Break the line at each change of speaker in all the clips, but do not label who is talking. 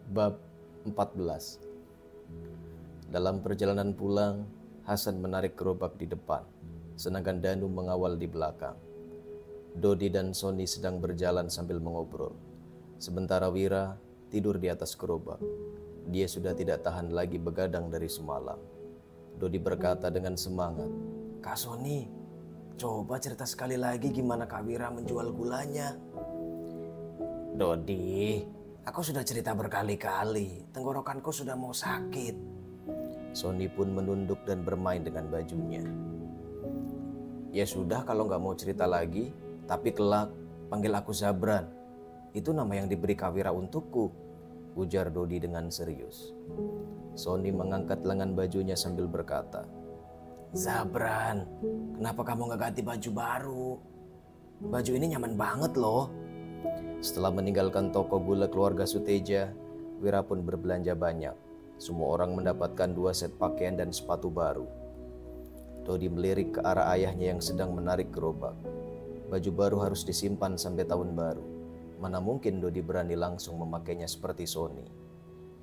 Bab 14. Dalam perjalanan pulang, Hasan menarik gerobak di depan, sedangkan Danu mengawal di belakang. Dodi dan Sony sedang berjalan sambil mengobrol. Sementara Wira tidur di atas gerobak. Dia sudah tidak tahan lagi begadang dari semalam. Dodi berkata dengan semangat,
"Kak Sony, coba cerita sekali lagi gimana Kak Wira menjual gulanya." "Dodi, aku sudah cerita berkali-kali, tenggorokanku sudah mau sakit."
Sony pun menunduk dan bermain dengan bajunya.
"Ya sudah kalau nggak mau cerita lagi, tapi kelak panggil aku Zabran. Itu nama yang diberi Kak Wira untukku,"
ujar Dodi dengan serius. Sony mengangkat lengan bajunya sambil berkata,
"Zabran, kenapa kamu nggak ganti baju baru? Baju ini nyaman banget loh."
Setelah meninggalkan toko gula keluarga Suteja, Wira pun berbelanja banyak. Semua orang mendapatkan 2 set pakaian dan sepatu baru. Dodi melirik ke arah ayahnya yang sedang menarik gerobak. Baju baru harus disimpan sampai tahun baru. Mana mungkin Dodi berani langsung memakainya seperti Sony.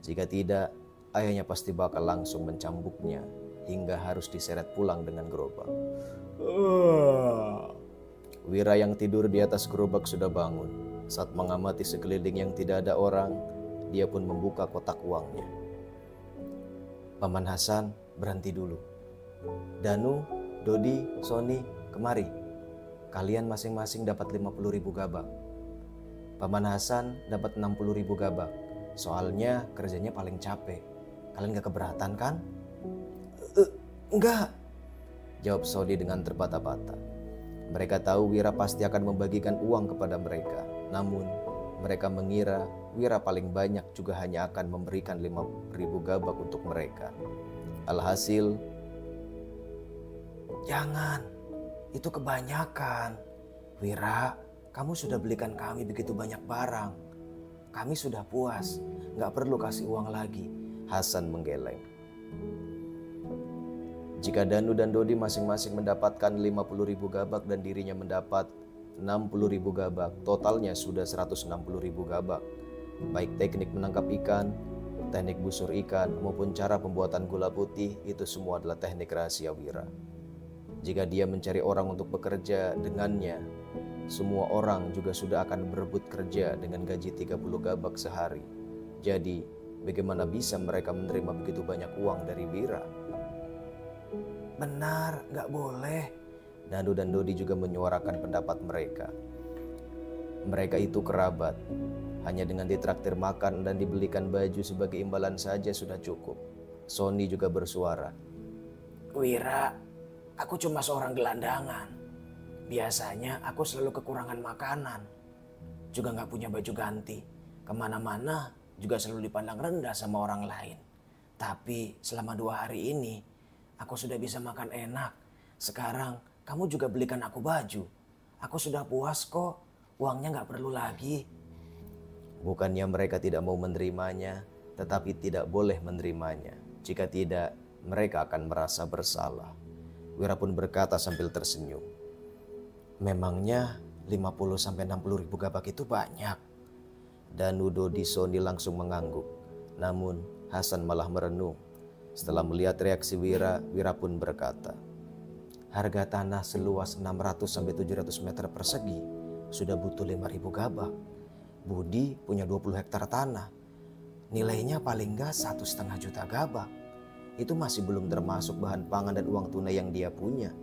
Jika tidak, ayahnya pasti bakal langsung mencambuknya hingga harus diseret pulang dengan gerobak. Wira yang tidur di atas gerobak sudah bangun. Saat mengamati sekeliling yang tidak ada orang, dia pun membuka kotak uangnya.
"Paman Hasan, berhenti dulu. Danu, Dodi, Sony, kemari. Kalian masing-masing dapat 50.000 gabak. Paman Hasan dapat 60.000 gabak. Soalnya kerjanya paling capek. Kalian gak keberatan kan?"
Enggak, jawab Sony dengan terbata-bata. Mereka tahu Wira pasti akan membagikan uang kepada mereka. Namun mereka mengira Wira paling banyak juga hanya akan memberikan 5.000 gabak untuk mereka. Alhasil,
"Jangan, itu kebanyakan. Wira, kamu sudah belikan kami begitu banyak barang. Kami sudah puas, gak perlu kasih uang lagi,"
Hasan menggeleng. Jika Danu dan Dodi masing-masing mendapatkan 50.000 gabak dan dirinya mendapat 60.000 gabak, totalnya sudah 160.000 gabak. Baik teknik menangkap ikan, teknik busur ikan, maupun cara pembuatan gula putih, itu semua adalah teknik rahasia Wira. Jika dia mencari orang untuk bekerja dengannya, semua orang juga sudah akan berebut kerja dengan gaji 30 gabak sehari. Jadi, bagaimana bisa mereka menerima begitu banyak uang dari Wira?
"Benar, gak boleh."
Danu dan Dodi juga menyuarakan pendapat mereka. Mereka itu kerabat. Hanya dengan ditraktir makan dan dibelikan baju sebagai imbalan saja sudah cukup. Sony juga bersuara.
"Wira, aku cuma seorang gelandangan. Biasanya aku selalu kekurangan makanan. Juga gak punya baju ganti. Kemana-mana juga selalu dipandang rendah sama orang lain. Tapi selama 2 hari ini, aku sudah bisa makan enak. Sekarang kamu juga belikan aku baju. Aku sudah puas kok. Uangnya gak perlu lagi."
Bukannya mereka tidak mau menerimanya, tetapi tidak boleh menerimanya. Jika tidak, mereka akan merasa bersalah. Wira pun berkata sambil tersenyum,
"Memangnya 50-60 ribu gabak itu banyak?"
Danu, Dodi, Sony langsung mengangguk. Namun Hasan malah merenung. Setelah melihat reaksi Wira, Wira pun berkata,
"Harga tanah seluas 600-700 meter persegi sudah butuh 5.000 gabak. Budi punya 20 hektar tanah. Nilainya paling gak 1,5 juta gabak. Itu masih belum termasuk bahan pangan dan uang tunai yang dia punya.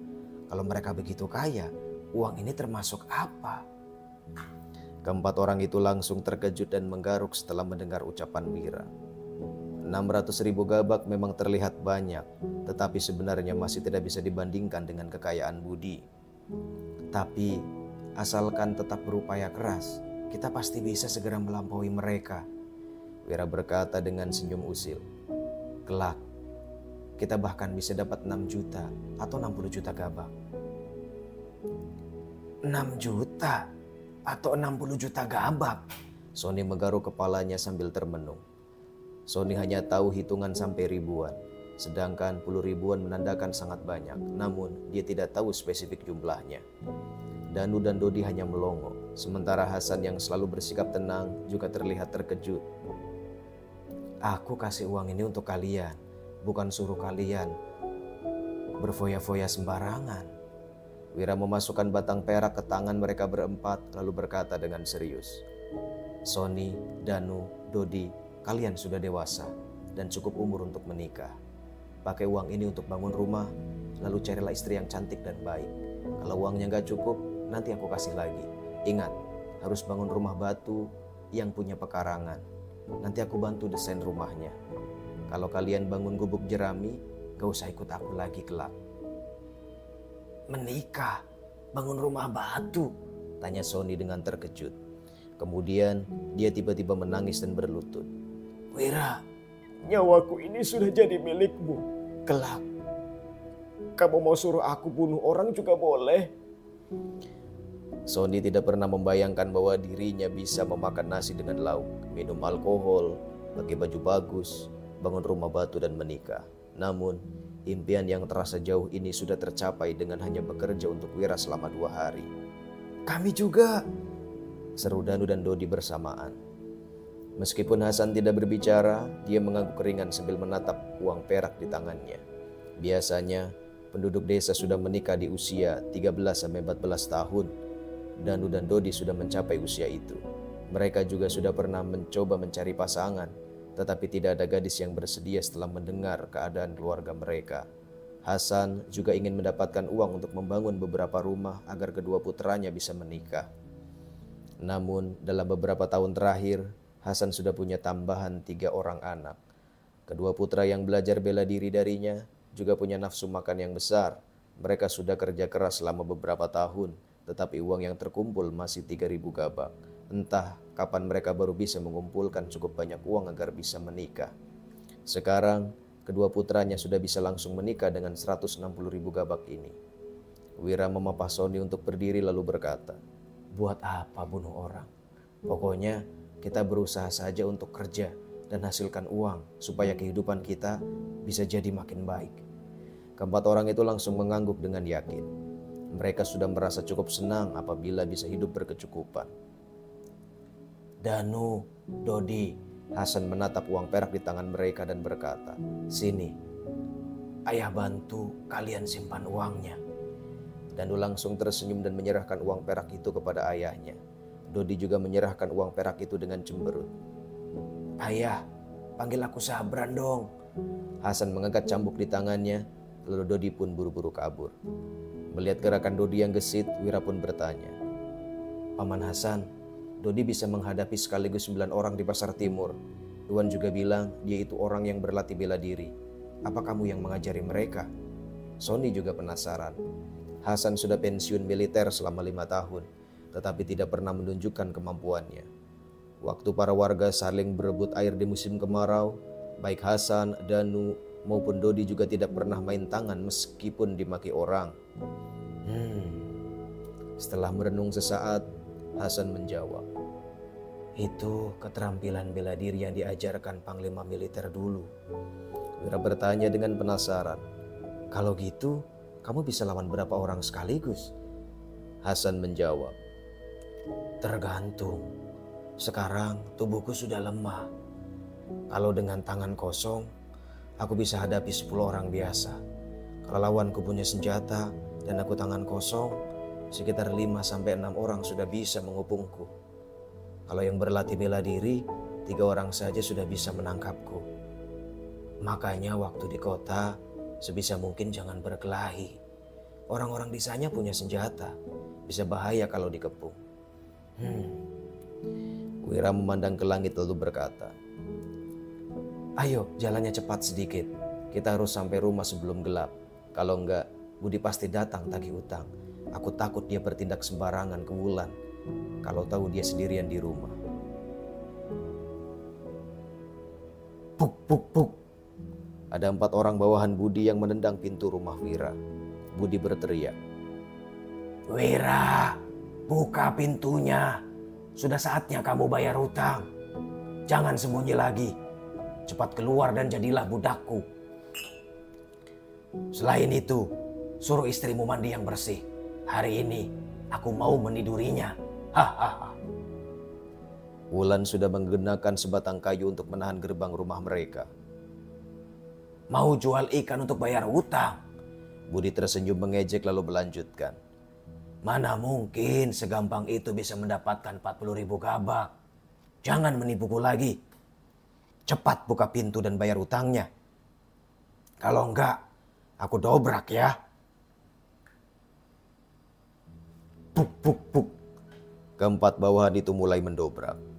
Kalau mereka begitu kaya, uang ini termasuk apa?"
Keempat orang itu langsung terkejut dan menggaruk setelah mendengar ucapan Wira. 600.000 gabak memang terlihat banyak, tetapi sebenarnya masih tidak bisa dibandingkan dengan kekayaan Budi.
"Tapi asalkan tetap berupaya keras, kita pasti bisa segera melampaui mereka,"
Wira berkata dengan senyum usil.
"Kelak, kita bahkan bisa dapat 6 juta atau 60 juta gabak." 6 juta atau 60 juta gabak?
Sony menggaruk kepalanya sambil termenung. Sony hanya tahu hitungan sampai ribuan, sedangkan puluh ribuan menandakan sangat banyak, namun dia tidak tahu spesifik jumlahnya. Danu dan Dodi hanya melongo, sementara Hasan yang selalu bersikap tenang juga terlihat terkejut. Aku kasih uang ini untuk kalian, bukan suruh kalian berfoya-foya sembarangan. Wira memasukkan batang perak ke tangan mereka berempat lalu berkata dengan serius. Sony, Danu, Dodi, kalian sudah dewasa dan cukup umur untuk menikah. Pakai uang ini untuk bangun rumah, lalu carilah istri yang cantik dan baik. Kalau uangnya gak cukup, nanti aku kasih lagi. Ingat, harus bangun rumah batu yang punya pekarangan. Nanti aku bantu desain rumahnya. Kalau kalian bangun gubuk jerami, gak usah ikut aku lagi kelak.
Menikah? Bangun rumah batu?
Tanya Sony dengan terkejut. Kemudian dia tiba-tiba menangis dan berlutut.
Wira, nyawaku ini sudah jadi milikmu. Kelak, kamu mau suruh aku bunuh orang juga boleh.
Sony tidak pernah membayangkan bahwa dirinya bisa memakan nasi dengan lauk, minum alkohol, pakai baju bagus, bangun rumah batu dan menikah. Namun, impian yang terasa jauh ini sudah tercapai dengan hanya bekerja untuk Wira selama 2 hari.
Kami juga,
seru Danu dan Dodi bersamaan. Meskipun Hasan tidak berbicara, dia mengangguk ringan sambil menatap uang perak di tangannya. Biasanya, penduduk desa sudah menikah di usia 13-14 tahun. Danu dan Dodi sudah mencapai usia itu. Mereka juga sudah pernah mencoba mencari pasangan, tetapi tidak ada gadis yang bersedia setelah mendengar keadaan keluarga mereka. Hasan juga ingin mendapatkan uang untuk membangun beberapa rumah agar kedua putranya bisa menikah. Namun dalam beberapa tahun terakhir, Hasan sudah punya tambahan 3 orang anak. Kedua putra yang belajar bela diri darinya juga punya nafsu makan yang besar. Mereka sudah kerja keras selama beberapa tahun, tetapi uang yang terkumpul masih 3.000 gabak. Entah kapan mereka baru bisa mengumpulkan cukup banyak uang agar bisa menikah. Sekarang, kedua putranya sudah bisa langsung menikah dengan 160.000 gabak ini. Wira memapah Sony untuk berdiri lalu berkata,
buat apa bunuh orang?
pokoknya kita berusaha saja untuk kerja dan hasilkan uang supaya kehidupan kita bisa jadi makin baik. Keempat orang itu langsung mengangguk dengan yakin. Mereka sudah merasa cukup senang apabila bisa hidup berkecukupan.
Danu, Dodi,
Hasan menatap uang perak di tangan mereka dan berkata,
sini, ayah bantu kalian simpan uangnya.
Danu langsung tersenyum dan menyerahkan uang perak itu kepada ayahnya. Dodi juga menyerahkan uang perak itu dengan cemberut.
Ayah, panggil aku Sabran dong.
Hasan mengangkat cambuk di tangannya, lalu Dodi pun buru-buru kabur. Melihat gerakan Dodi yang gesit, Wira pun bertanya, Paman Hasan, Dodi bisa menghadapi sekaligus 9 orang di pasar timur. Tuan juga bilang dia itu orang yang berlatih bela diri. Apa kamu yang mengajari mereka? Sony juga penasaran. Hasan sudah pensiun militer selama 5 tahun, tetapi tidak pernah menunjukkan kemampuannya. Waktu para warga saling berebut air di musim kemarau, baik Hasan, Danu, maupun Dodi juga tidak pernah main tangan meskipun dimaki orang. Setelah merenung sesaat, Hasan menjawab,
itu keterampilan bela diri yang diajarkan Panglima Militer dulu.
Wira bertanya dengan penasaran,
kalau gitu, kamu bisa lawan berapa orang sekaligus?
Hasan menjawab,
tergantung. Sekarang tubuhku sudah lemah. Kalau dengan tangan kosong, aku bisa hadapi 10 orang biasa. Kalau lawanku punya senjata dan aku tangan kosong, sekitar 5-6 orang sudah bisa mengepungku. Kalau yang berlatih bela diri, 3 orang saja sudah bisa menangkapku. Makanya waktu di kota, sebisa mungkin jangan berkelahi. Orang-orang di sana punya senjata, bisa bahaya kalau dikepung.
Wira memandang ke langit lalu berkata,
ayo jalannya cepat sedikit. Kita harus sampai rumah sebelum gelap. Kalau enggak, Budi pasti datang tagih utang. Aku takut dia bertindak sembarangan ke Wulan kalau tahu dia sendirian di rumah.
Puk, puk, puk. Ada 4 orang bawahan Budi yang menendang pintu rumah Wira. Budi berteriak,
Wira, buka pintunya. Sudah saatnya kamu bayar hutang. Jangan sembunyi lagi. Cepat keluar dan jadilah budakku. Selain itu, suruh istrimu mandi yang bersih. Hari ini aku mau menidurinya. Hahaha.
Wulan sudah menggunakan sebatang kayu untuk menahan gerbang rumah mereka.
Mau jual ikan untuk bayar hutang?
Budi tersenyum mengejek lalu melanjutkan.
Mana mungkin segampang itu bisa mendapatkan 40.000 gabak. Jangan menipuku lagi. Cepat buka pintu dan bayar hutangnya. Kalau enggak, aku dobrak ya.
Puk puk puk. Keempat bawahan itu mulai mendobrak.